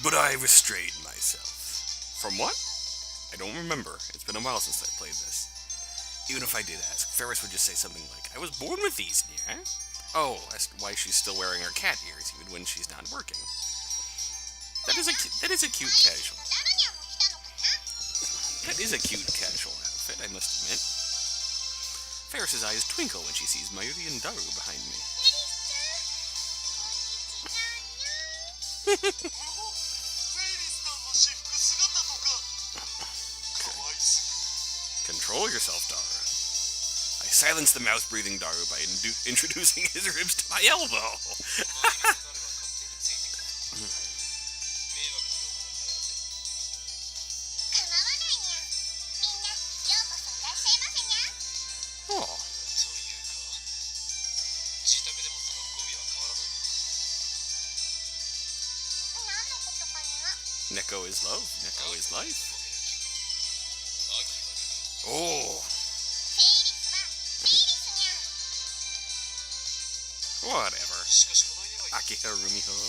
But I restrained myself. From what? I don't remember. It's been a while since I played this. Even if I did ask, Faris would just say something like, I was born with these, yeah? Oh, that's why she's still wearing her cat ears even when she's not working. That is a cute casual. That is a cute casual outfit, I must admit. Faris's eyes twinkle when she sees Mayuri and Daru behind me. Control yourself, Daru. I silenced the mouth-breathing Daru by introducing his ribs to my elbow. Oh. Neko is love. Neko is life. Oh. Whatever. Akiba Rumiho.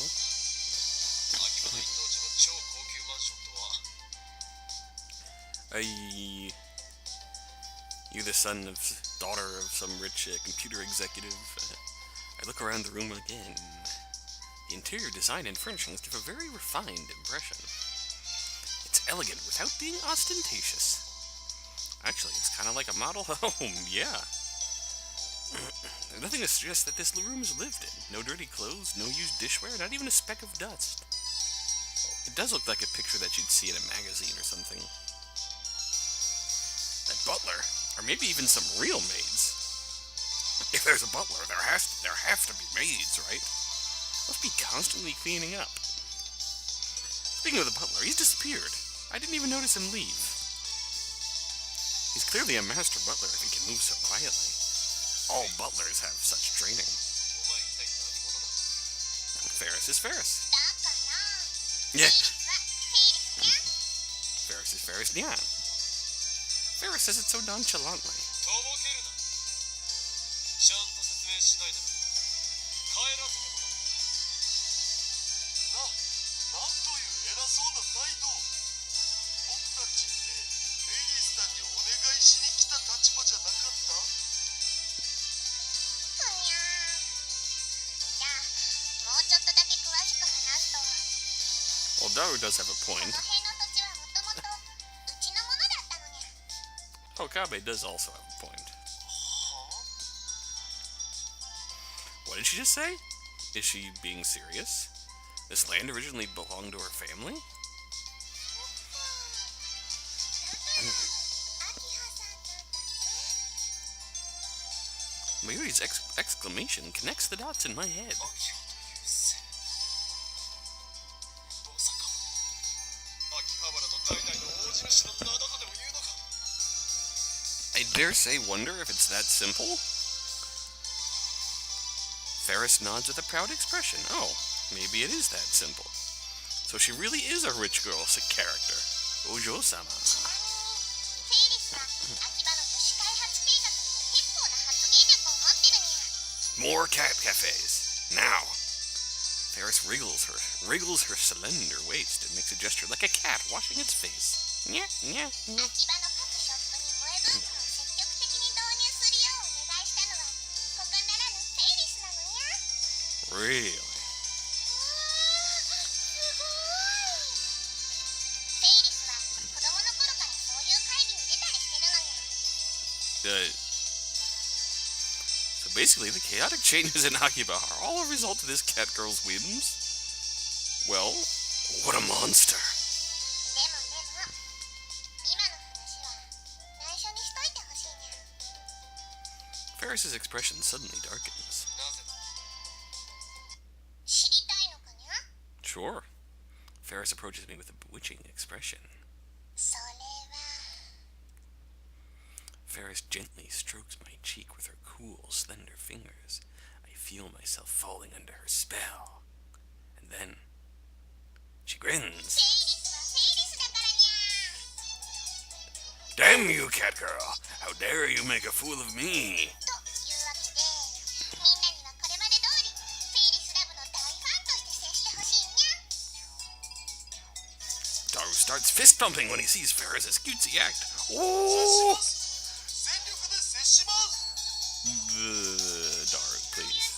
You the daughter of some rich computer executive. I look around the room again. The interior design and furnishings give a very refined impression. It's elegant without being ostentatious. Actually, it's kind of like a model home, yeah. There's nothing to suggest that this room is lived in. No dirty clothes, no used dishware, not even a speck of dust. It does look like a picture that you'd see in a magazine or something. That butler, or maybe even some real maids. If there's a butler, there have to be maids, right? Must be constantly cleaning up. Speaking of the butler, he's disappeared. I didn't even notice him leave. He's clearly a master butler if he can move so quietly. All butlers have such training. Faris is Faris. Yeah. Faris is Faris, yeah. Faris says it so nonchalantly. Well, Daru does have a point. Okabe does also have a point. What did she just say? Is she being serious? This land originally belonged to her family? Mayuri's exclamation connects the dots in my head. I dare say wonder if it's that simple? Faris nods with a proud expression. Oh, maybe it is that simple. So she really is a rich girl character. Ojo-sama. More cat cafes. Now. Faris wriggles her slender waist and makes a gesture like a cat washing its face. Nya, nya, nya. Really? So basically, the chaotic changes in Akiba are all a result of this cat girl's whims? Well, what a monster. Faris's expression suddenly darkens. Sure. Faris approaches me with a bewitching expression. Faris gently strokes my cheek with her cool, slender fingers. I feel myself falling under her spell. And then, she grins. Damn you, cat girl! How dare you make a fool of me! starts fist pumping when he sees Faris' cutesy act. Oh! Daru, please.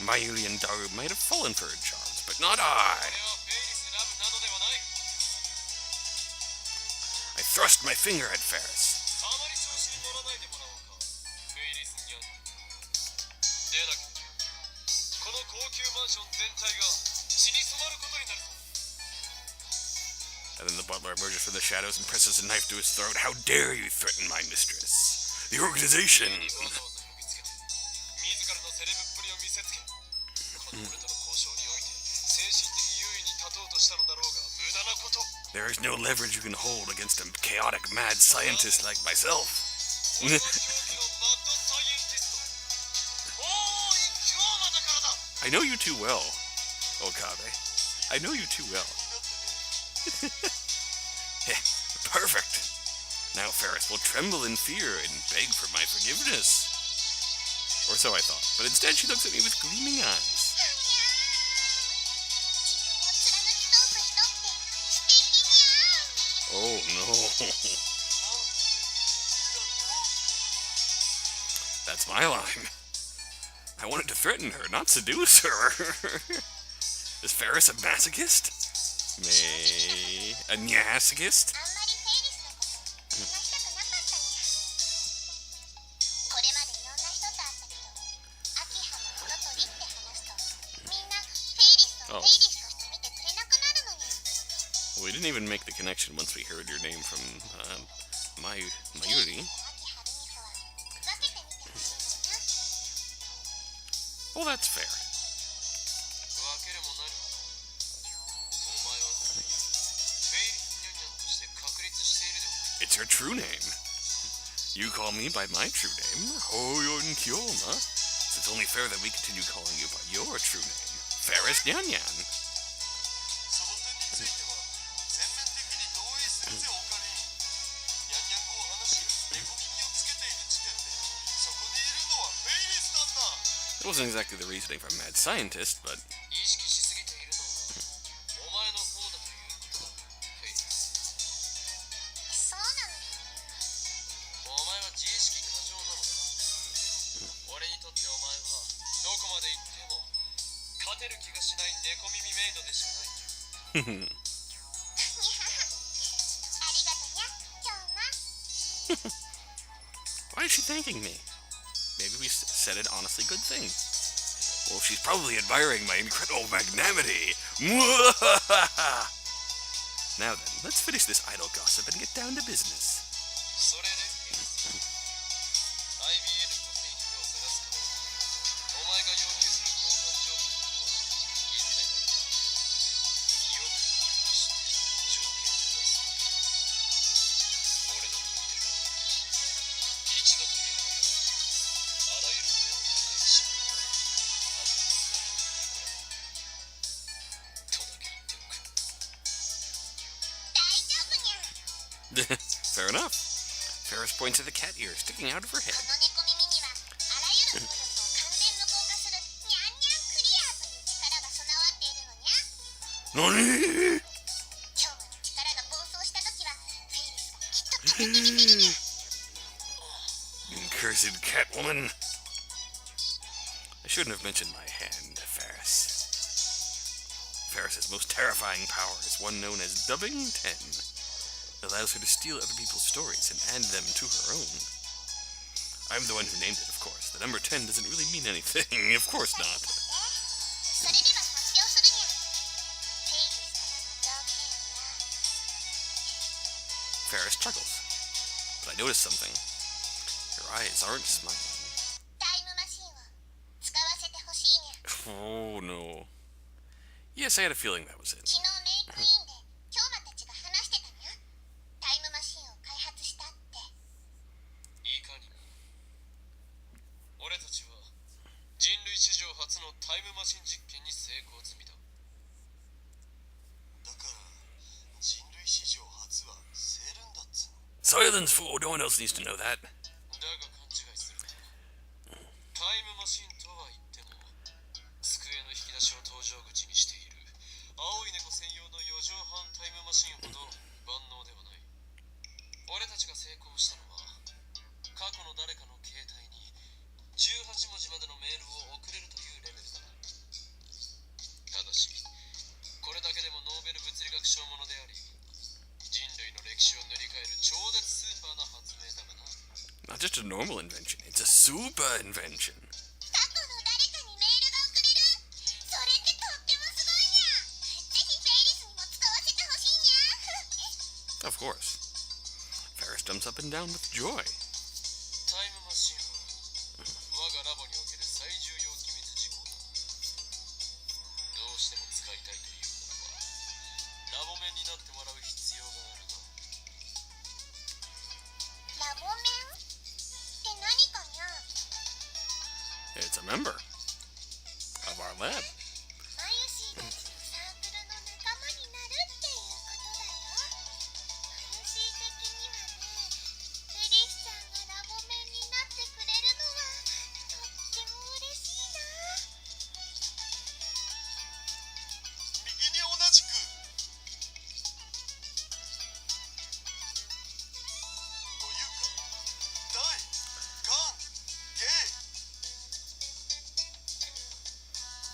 Mayuri and Daru might have fallen for her charms, but not I. I thrust my finger at Faris. And then the butler emerges from the shadows and presses a knife to his throat. How dare you threaten my mistress? The organization! There is no leverage you can hold against a chaotic mad scientist like myself. I know you too well, Okabe. I know you too well. Perfect. Now Faris will tremble in fear and beg for my forgiveness. Or so I thought, but instead she looks at me with gleaming eyes. Oh no. That's my line. I wanted to threaten her, not seduce her. Is Faris a masochist? A masochist? Oh. We didn't even make the connection once we heard your name from Mayuri. Well, that's fair. It's her true name. You call me by my true name, Hoyon Kyoma. So it's only fair that we continue calling you by your true name, Faris Nyan. It wasn't exactly the reasoning for a mad scientist, but... Why is she thanking me? Maybe we said an honestly good thing. Well, she's probably admiring my incredible magnanimity. Now then, let's finish this idle gossip and get down to business. Fair enough. Faris points at the cat ear sticking out of her head. NANI?! Cursed Catwoman. I shouldn't have mentioned my hand, Faris. Faris' most terrifying power is one known as Dubbing 10. It allows her to steal other people's stories and add them to her own. I'm the one who named it, of course. The number 10 doesn't really mean anything. Of course not. Faris chuckles. But I noticed something. Her eyes aren't smiling. Oh no. Yes, I had a feeling that was it. Silence, fool! No one else needs to know that. Not just a normal invention, it's a super invention. Of course. Faris jumps up and down with joy. It's a member of our lab.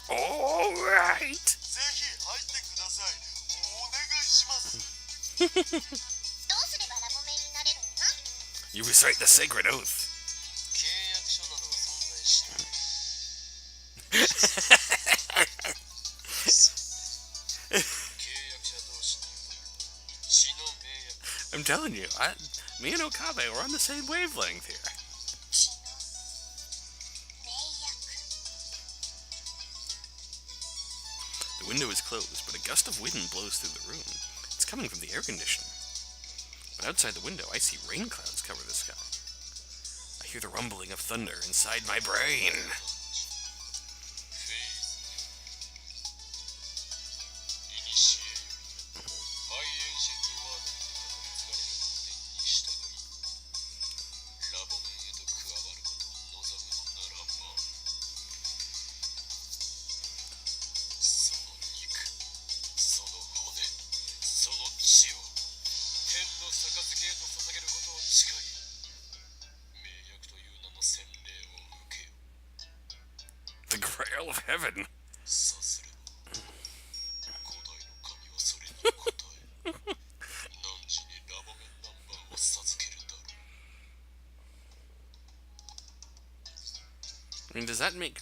All right. You recite the sacred oath. I'm telling you, me and Okabe are on the same wavelength here. The window is closed, but a gust of wind blows through the room. It's coming from the air conditioner. But outside the window, I see rain clouds cover the sky. I hear the rumbling of thunder inside my brain. The Grail of Heaven. I mean, does that make...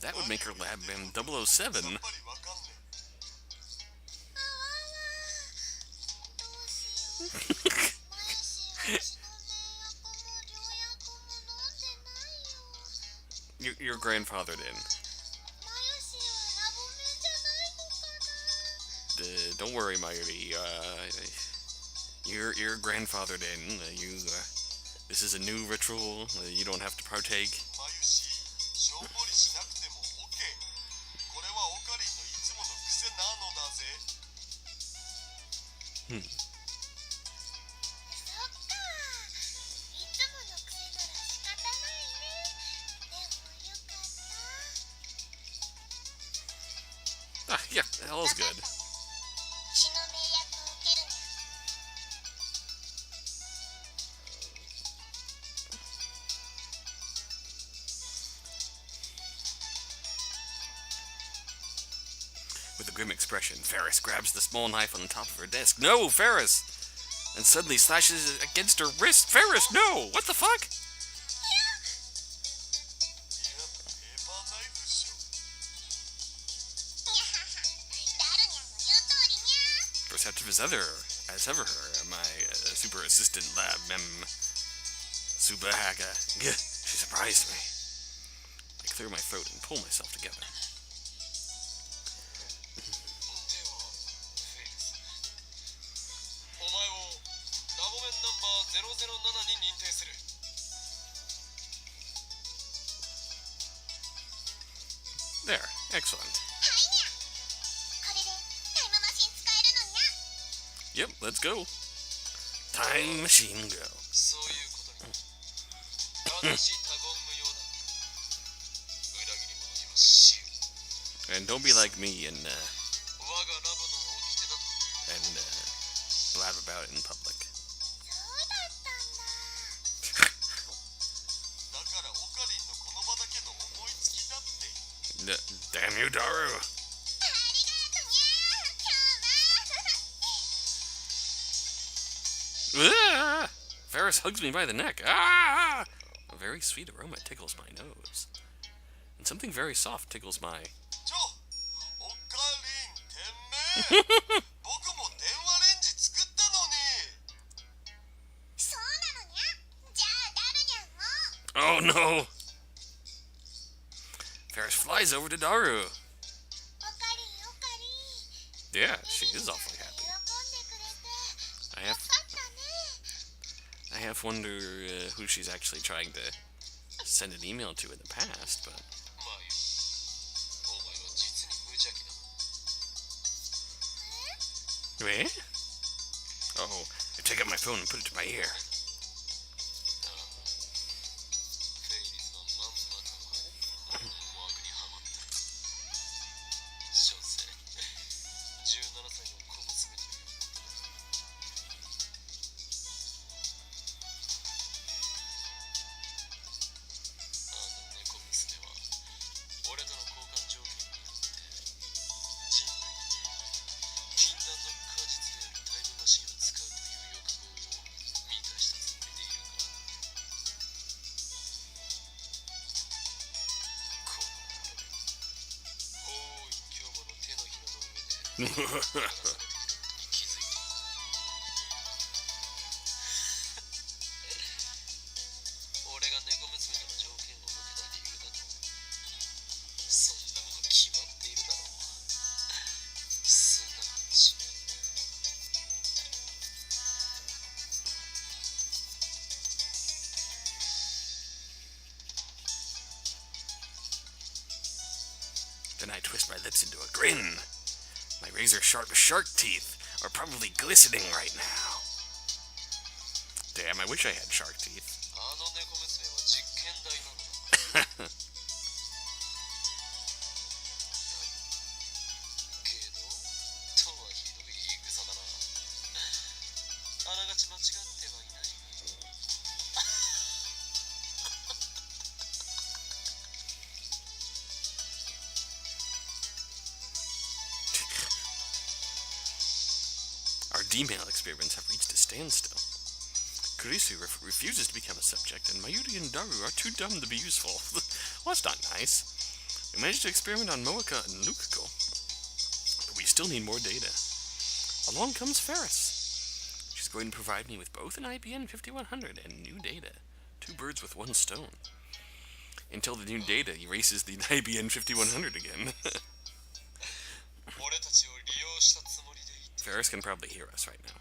That would make her lab in 007. Your grandfathered in. Don't worry, Mayuri. You're grandfathered in. This is a new ritual. You don't have to partake. Yeah, all's good. With a grim expression, Faris grabs the small knife on the top of her desk. No, Faris! And suddenly slashes it against her wrist. Faris, no! What the fuck? Perceptive as ever, my super assistant lab super hacker. She surprised me. I clear my throat and pull myself together. There, excellent. Yep, let's go. Time machine go. And don't be like me and blab about it in public. Damn you, Daru! Ah! Faris hugs me by the neck. Ah! A very sweet aroma tickles my nose. And something very soft tickles my... Oh no! Faris flies over to Daru. Yeah, she is awfully happy. I have wondered who she's actually trying to send an email to in the past, but... Eh? Oh, I take out my phone and put it to my ear. Then I twist my lips into a grin. My razor-sharp shark teeth are probably glistening right now. Damn, I wish I had shark teeth. Our D-mail experiments have reached a standstill. Kurisu refuses to become a subject, and Mayuri and Daru are too dumb to be useful. Well, that's not nice. We managed to experiment on Moeka and Lukuko, but we still need more data. Along comes Faris. She's going to provide me with both an IBN 5100 and new data. Two birds with one stone. Until the new data erases the IBN 5100 again. Faris can probably hear us right now.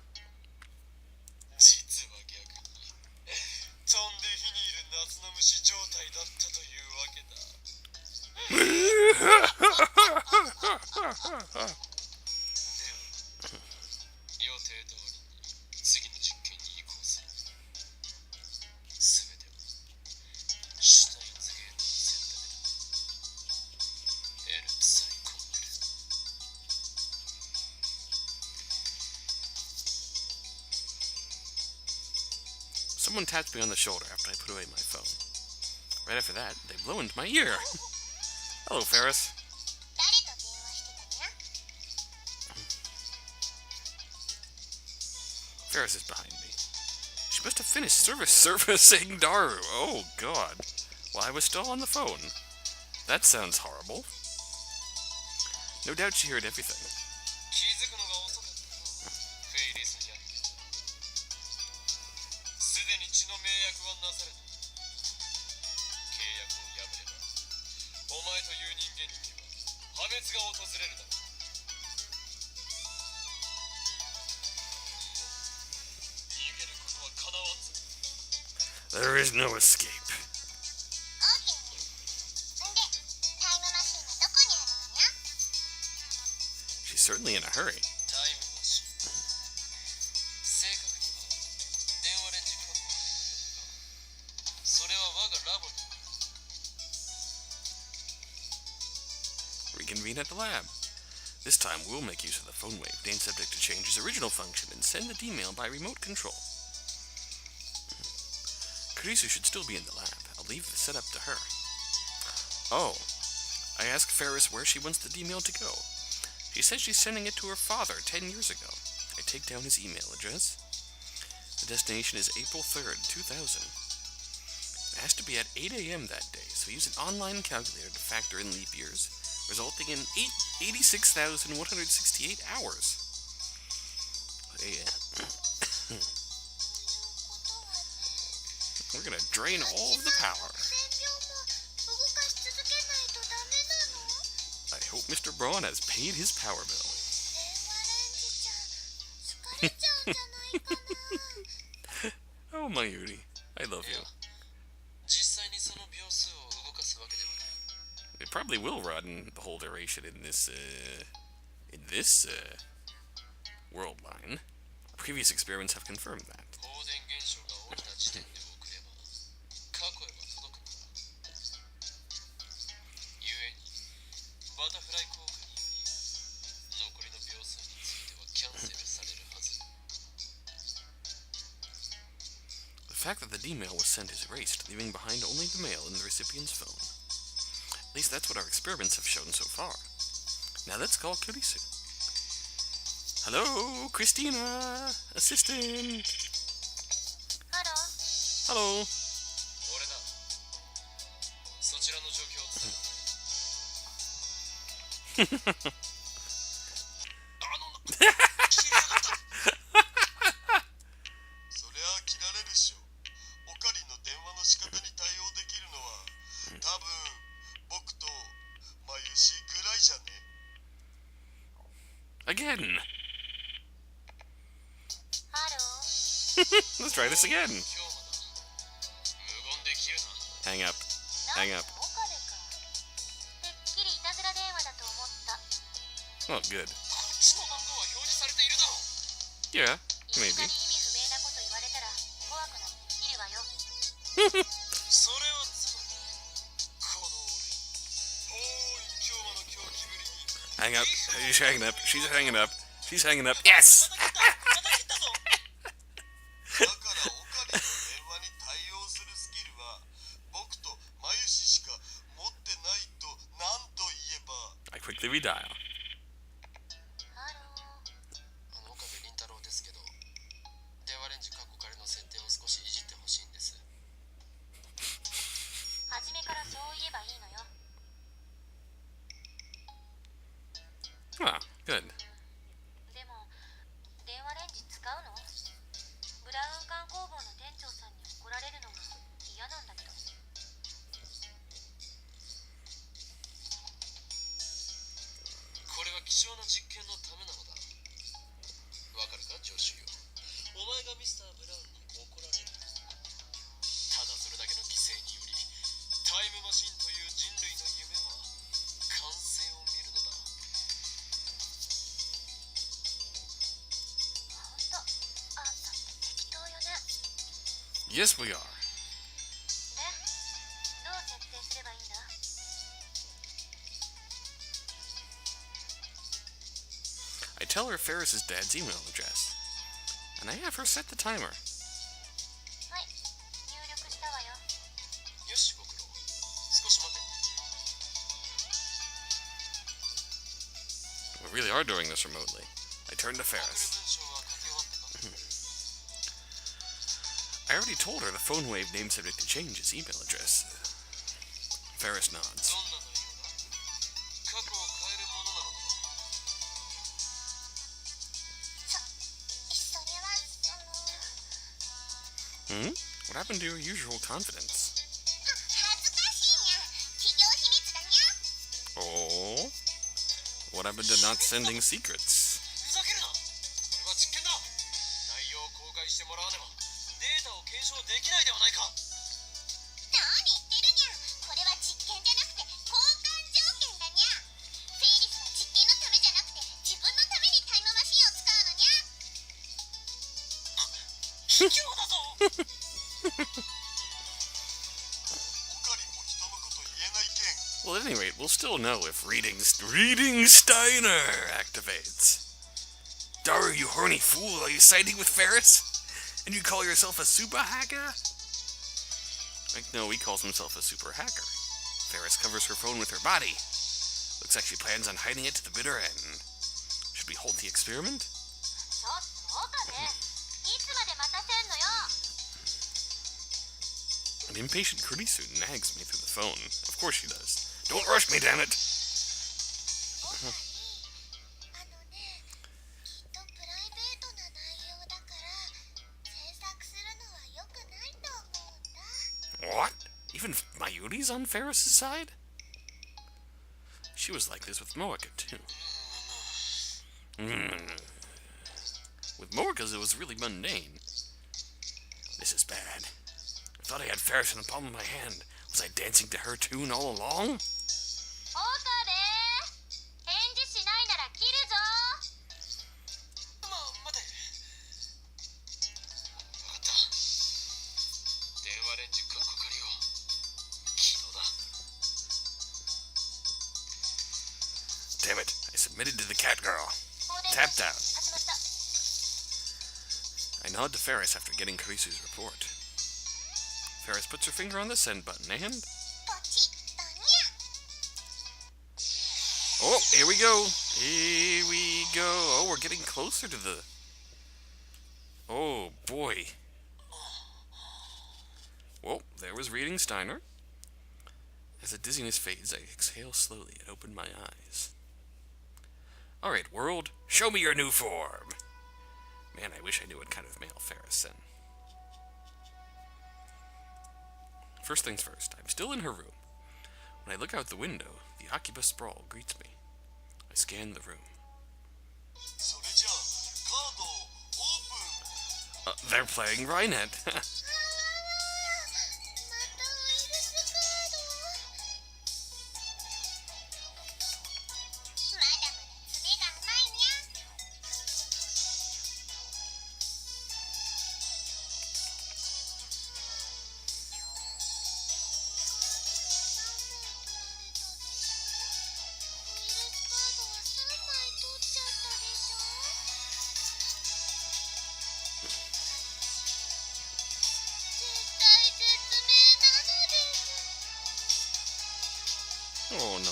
Someone taps me on the shoulder after I put away my phone. Right after that, they blow into my ear. Hello, Faris. Faris is behind me. She must have finished servicing Daru. Oh, God. While I was still on the phone. That sounds horrible. No doubt she heard everything. There is no escape. She's certainly in a hurry. reconvene at the lab. This time, we'll make use of the phone wave, named subject to change's original function, and send the email by remote control. Karisu should still be in the lab. I'll leave the setup to her. Oh, I asked Faris where she wants the email to go. She says she's sending it to her father 10 years ago. I take down his email address. The destination is April 3rd, 2000. It has to be at 8 a.m. that day, so use an online calculator to factor in leap years, resulting in 86,168 hours. We're gonna drain all of the power. I hope Mr. Braun has paid his power bill. Oh, Mayuri, I love you. It probably will run the whole duration in this world line. Previous experiments have confirmed that. The fact that the email was sent is erased, leaving behind only the mail in the recipient's phone. At least that's what our experiments have shown so far. Now let's call Karisu. Hello, Christina, assistant. Hello. Again. Let's try this again. Hang up. Hang up. Oh, good. Yeah, maybe. Hang up. She's hanging up. She's hanging up. She's hanging up. Yes! I quickly redial. Ah, good. Yes, we are. I tell her Faris' dad's email address, and I have her set the timer. We really are doing this remotely. I turn to Faris. I already told her the phone wave name subject to change his email address. Faris nods. What happened to your usual confidence? Oh? What happened to not sending secrets? Well, at any rate, we'll still know if Reading Steiner activates. Daru, you horny fool, are you siding with Faris? And you call yourself a super hacker? Like, no, he calls himself a super hacker. Faris covers her phone with her body. Looks like she plans on hiding it to the bitter end. Should we halt the experiment? An impatient Kurisu nags me through the phone. Of course she does. Don't rush me, damn it! What? Even Mayuri's on Faris' side? She was like this with Moeka, too. With Moeka's, it was really mundane. This is bad. I thought I had Faris in the palm of my hand. Was I dancing to her tune all along? Damn it, I submitted to the cat girl. Tapped out. I nod to Faris after getting Karisu's report. Faris puts her finger on the send button and... Oh, here we go. Here we go. Oh, we're getting closer to the... Oh, boy. Well, there was Reading Steiner. As the dizziness fades, I exhale slowly and open my eyes. Alright, world, show me your new form. Man, I wish I knew what kind of male Faris sent. First things first, I'm still in her room. When I look out the window, the Akiba sprawl greets me. I scan the room. They're playing Rhinet. Oh no.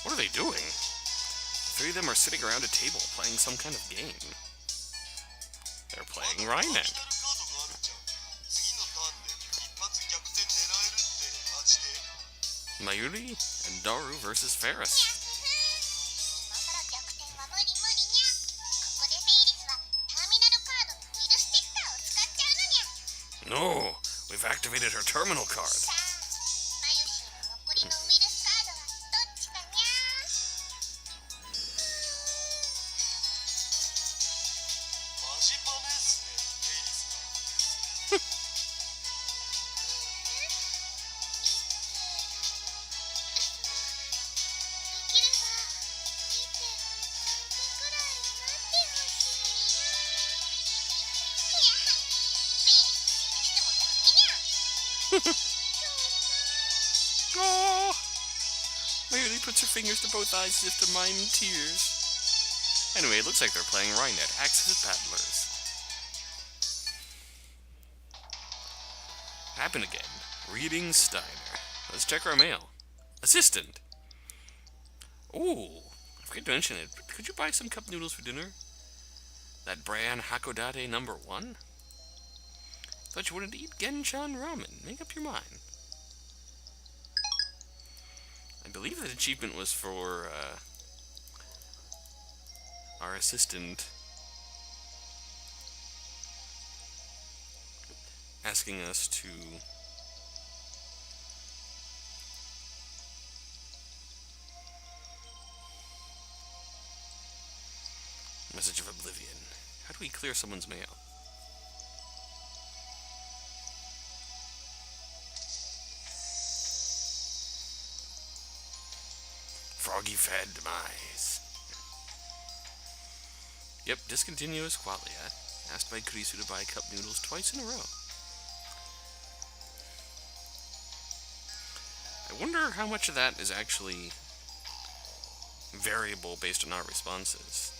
What are they doing? Three of them are sitting around a table playing some kind of game. They're playing Rhinet. Mayuri and Daru versus Faris. No, we've activated her terminal card. Oh, Mayuri puts her fingers to both eyes as if to mime tears. Anyway, it looks like they're playing Rhinet, Axis Paddlers. Happened again. Reading Steiner. Let's check our mail. Assistant. Oh, I forgot to mention it, but could you buy some cup noodles for dinner? That brand Hakodate #1? Thought you wanted to eat Genshan ramen. Make up your mind. I believe that achievement was for our assistant asking us to Message of Oblivion. How do we clear someone's mail? Froggy fad demise. Yep, discontinuous qualia. Asked by Kurisu to buy cup noodles twice in a row. I wonder how much of that is actually variable based on our responses.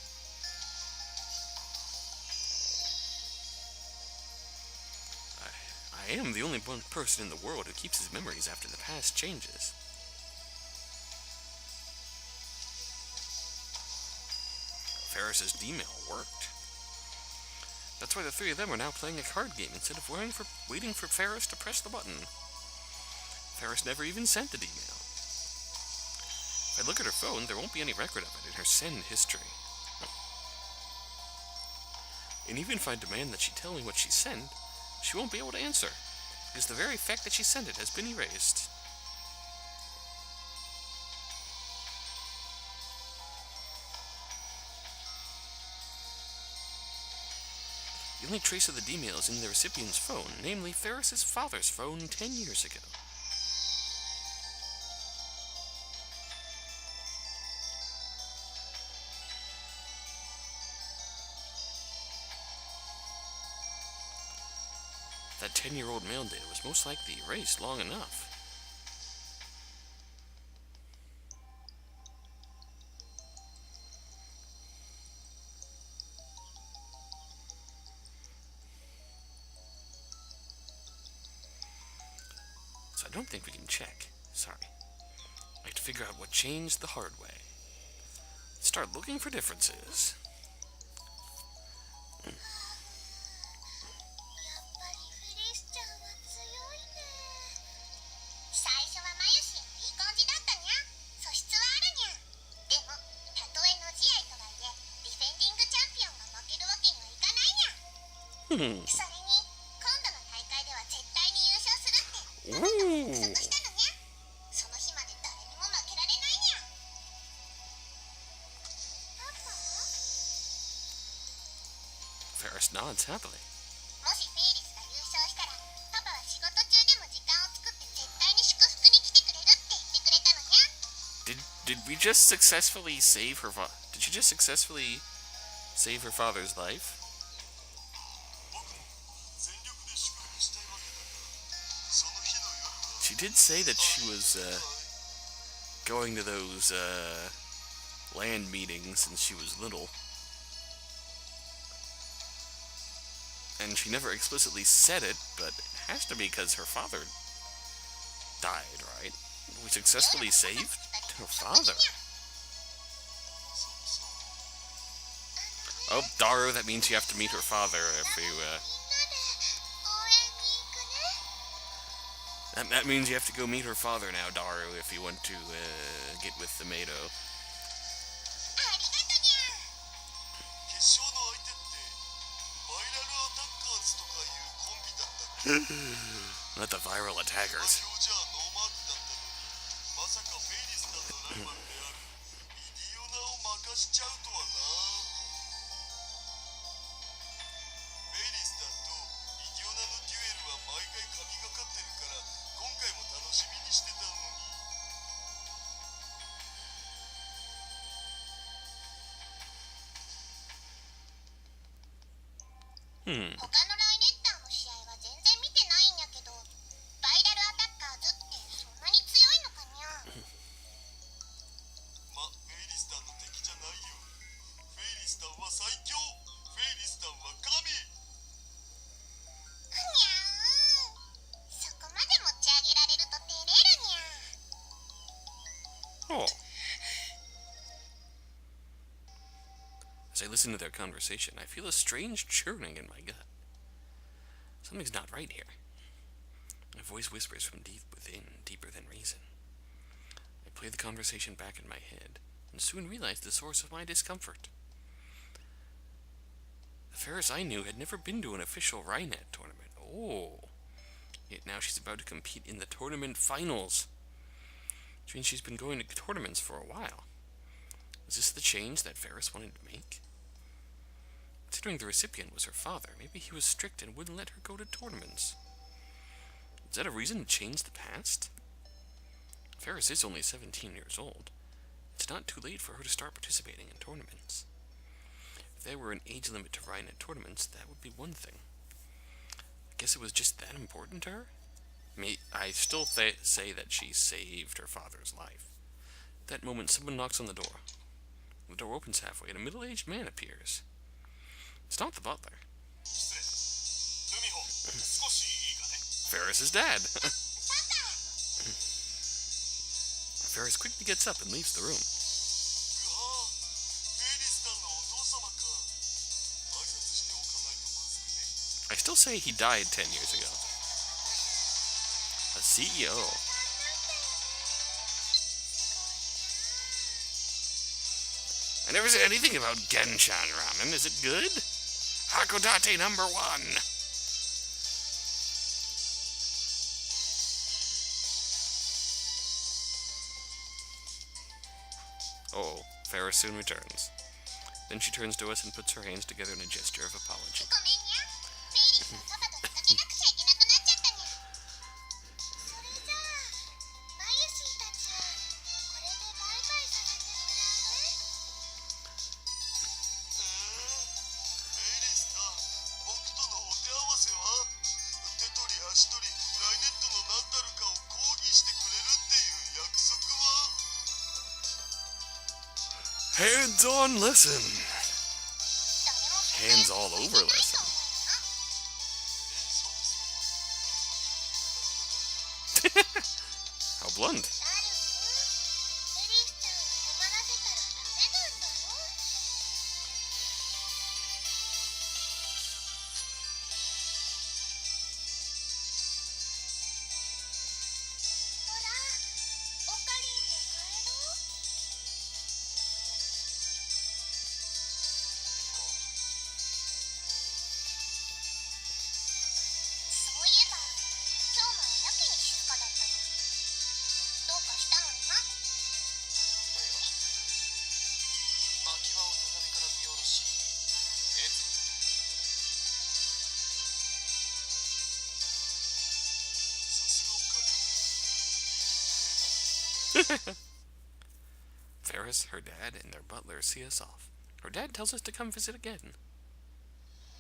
I am the only one person in the world who keeps his memories after the past changes. Faris's D-mail worked. That's why the three of them are now playing a card game instead of waiting for Faris to press the button. Faris never even sent the D-mail. If I look at her phone, there won't be any record of it in her send history. And even if I demand that she tell me what she sent, she won't be able to answer, because the very fact that she sent it has been erased. The only trace of the D-mail is in the recipient's phone, namely Faris's father's phone 10 years ago. That 10-year-old mail data was most likely erased long enough. So I don't think we can check. Sorry. I have to figure out what changed the hard way. Start looking for differences. Faris nods happily. Did we just successfully save her Did she just successfully save her father's life? She did say that she was going to those land meetings since she was little. And she never explicitly said it, but it has to be because her father died, right? We successfully saved her father. Oh, Daru, that means you have to meet her father if you, That means you have to go meet her father now, Daru, if you want to, get with the Mado. Not the viral attackers. Oh. As I listen to their conversation, I feel a strange churning in my gut. Something's not right here. My voice whispers from deep within, deeper than reason. I play the conversation back in my head, and soon realize the source of my discomfort. The Faris I knew had never been to an official Rhinet tournament. Oh. Yet now she's about to compete in the tournament finals. Which means she's been going to tournaments for a while. Was this the change that Faris wanted to make? Considering the recipient was her father, maybe he was strict and wouldn't let her go to tournaments. Is that a reason to change the past? Faris is only 17 years old. It's not too late for her to start participating in tournaments. If there were an age limit to Rhinet tournaments, that would be one thing. I guess it was just that important to her? I still say that she saved her father's life. At that moment, someone knocks on the door. The door opens halfway, and a middle-aged man appears. It's not the butler. Faris' dad. Faris quickly gets up and leaves the room. I still say he died 10 years ago. A CEO. I never said anything about Genshan ramen. Is it good? Hakodate number 1. Oh, Faris soon returns. Then she turns to us and puts her hands together in a gesture of apology. Hands-on lesson. Hands all over lesson. How blunt. Faris, her dad, and their butler see us off. Her dad tells us to come visit again.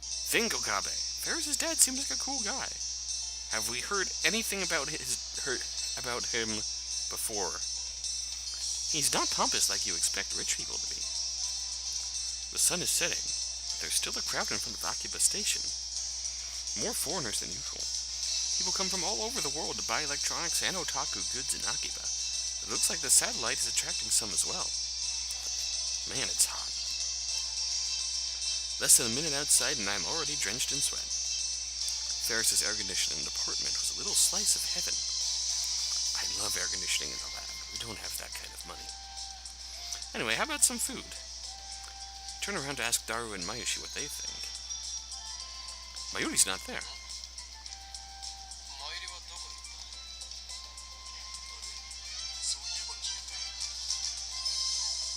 Think, Okabe. Faris' dad seems like a cool guy. Have we heard anything about him before? He's not pompous like you expect rich people to be. The sun is setting, but there's still a crowd in front of Akiba station. More foreigners than usual. People come from all over the world to buy electronics and otaku goods in Akiba. It looks like the satellite is attracting some as well. Man, it's hot. Less than a minute outside and I'm already drenched in sweat. Faris' air conditioning department was a little slice of heaven. I love air conditioning in the lab. We don't have that kind of money. Anyway, how about some food? Turn around to ask Daru and Mayushi what they think. Mayuri's not there.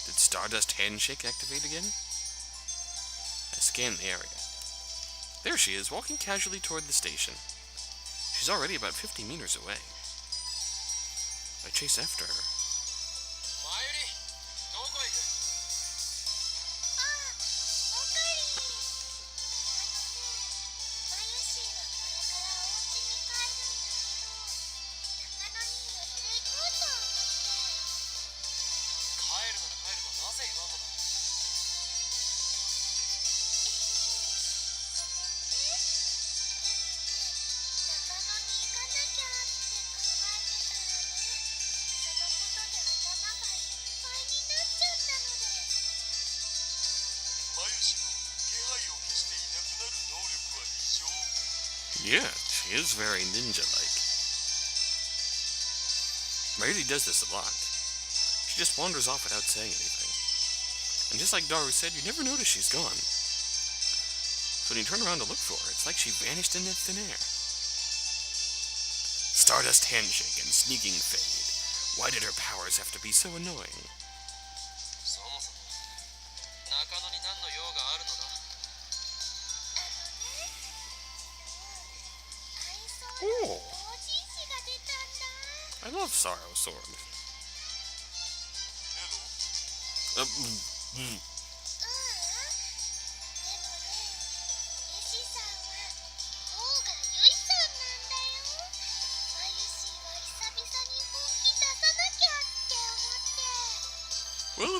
Did Stardust Handshake activate again? I scan the area. There she is, walking casually toward the station. She's already about 50 meters away. I chase after her. Yeah, she is very ninja-like. Mayuri does this a lot. She just wanders off without saying anything. And just like Daru said, you never notice she's gone. So when you turn around to look for her, it's like she vanished into thin air. Stardust Handshake and Sneaking Fade. Why did her powers have to be so annoying? Oh, I love Sorrow Sword.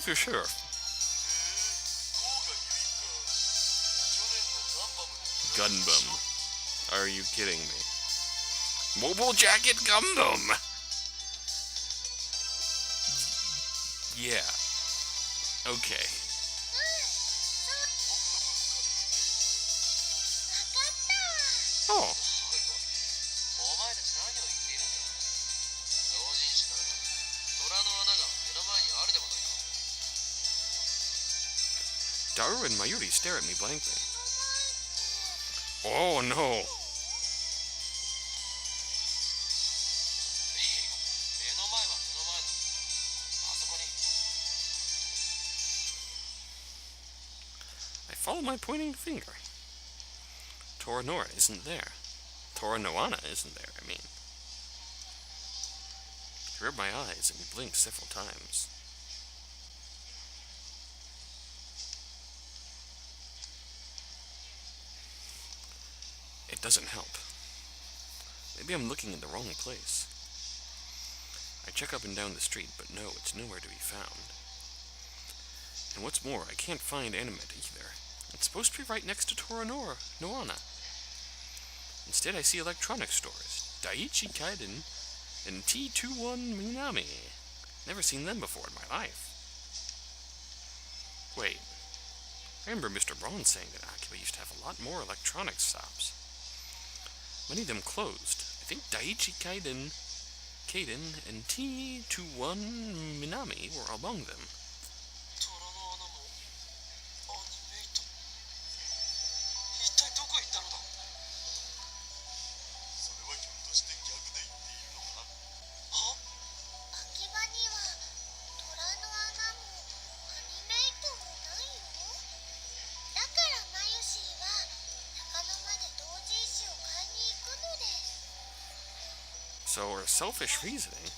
for sure. Gunbum. Are you kidding me? Mobile Jacket Gundam! Yeah. Okay. Oh. Daru and Mayuri stare at me blankly. Oh no. I follow my pointing finger. Toranora isn't there. Toranoana isn't there, I mean. I rub my eyes and blink several times. It doesn't help. Maybe I'm looking in the wrong place. I check up and down the street, but no, it's nowhere to be found. And what's more, I can't find Animate either. It's supposed to be right next to Noana. Instead, I see electronics stores. Daiichi Kaiden and T21 Minami. Never seen them before in my life. Wait. I remember Mr. Braun saying that Akiba used to have a lot more electronics shops. Many of them closed. I think Daiichi Kaiden and T21 Minami were among them. So, our selfish reasoning.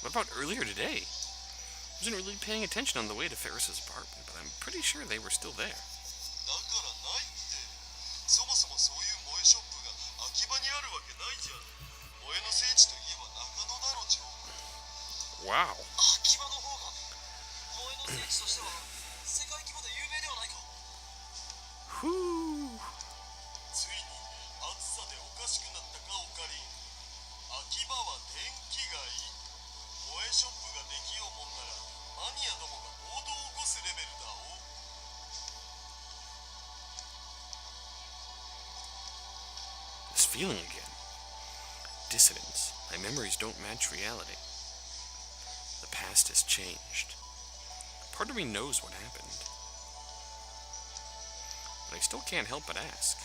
What about earlier today? I wasn't really paying attention on the way to Faris's apartment, but I'm pretty sure they were still there. Wow. Whoo. This feeling again. Dissonance. My memories don't match reality. The past has changed. Part of me knows what happened. But I still can't help but ask.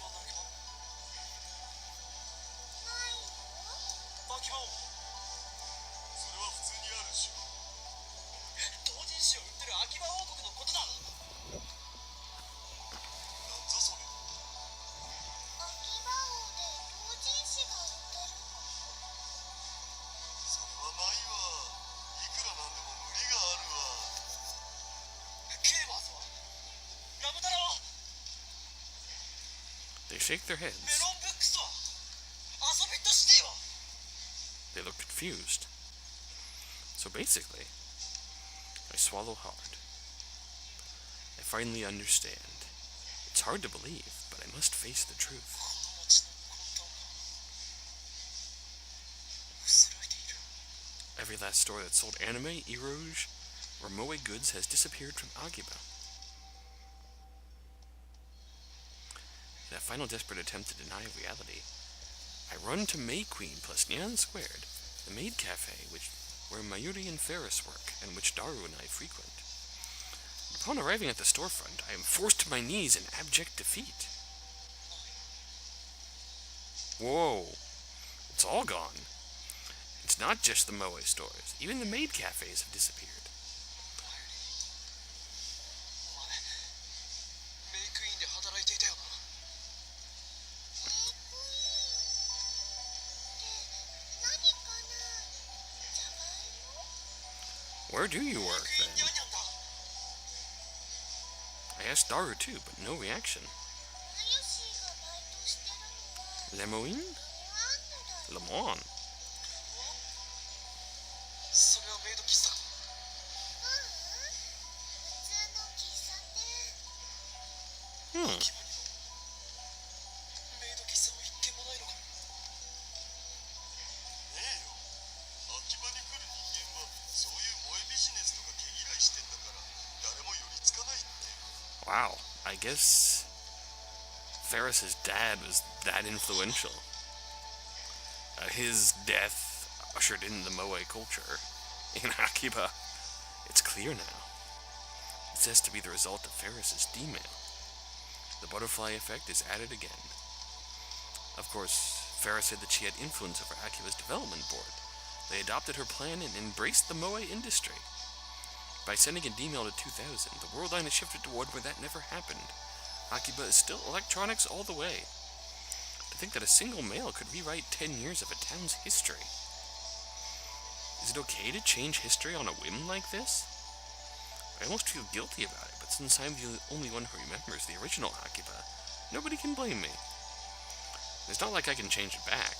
They shake their heads. They look confused. So basically, I swallow hard. I finally understand. It's hard to believe, but I must face the truth. Every last store that sold anime, eroge, or moe goods has disappeared from Akiba. In a final desperate attempt to deny reality, I run to May Queen plus Neon Squared, the maid cafe where Mayuri and Faris work, and which Daru and I frequent. Upon arriving at the storefront, I am forced to my knees in abject defeat. Whoa, it's all gone. It's not just the moe stores, even the maid cafes have disappeared. Where do you work, then? I asked Daru too, but no reaction. Lemoine? Le Mans. それはメイド喫茶。Hmm. 秋葉にもメイド喫茶は一軒もないのか。ねえよ。秋葉に来る人間はそういう萌えビジネスとか毛嫌いしてんだから誰も寄りつかないって。 Wow, I guess Faris's dad was that influential. His death ushered in the Moe culture in Akiba. It's clear now. This has to be the result of Faris's D-mail. The butterfly effect is added again. Of course, Faris said that she had influence over Akiba's development board. They adopted her plan and embraced the Moe industry. By sending a D-mail to 2000, the world line has shifted toward where that never happened. Akiba is still electronics all the way. To think that a single mail could rewrite 10 years of a town's history. Is it okay to change history on a whim like this? I almost feel guilty about it, but since I'm the only one who remembers the original Akiba, nobody can blame me. It's not like I can change it back.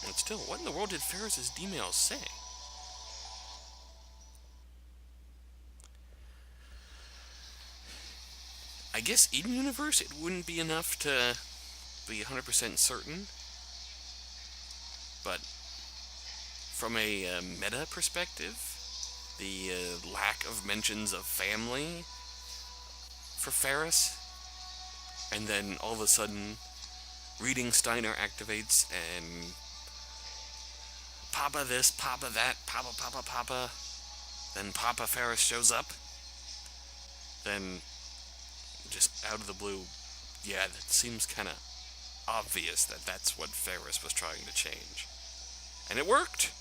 But still, what in the world did Faris's D-mail say? I guess in universe it wouldn't be enough to be 100% certain, but from a meta perspective, the lack of mentions of family for Faris, and then all of a sudden reading Steiner activates and Papa this, Papa that, Papa, then Papa Faris shows up, then just out of the blue, yeah, that seems kind of obvious that that's what Faris was trying to change. And it worked!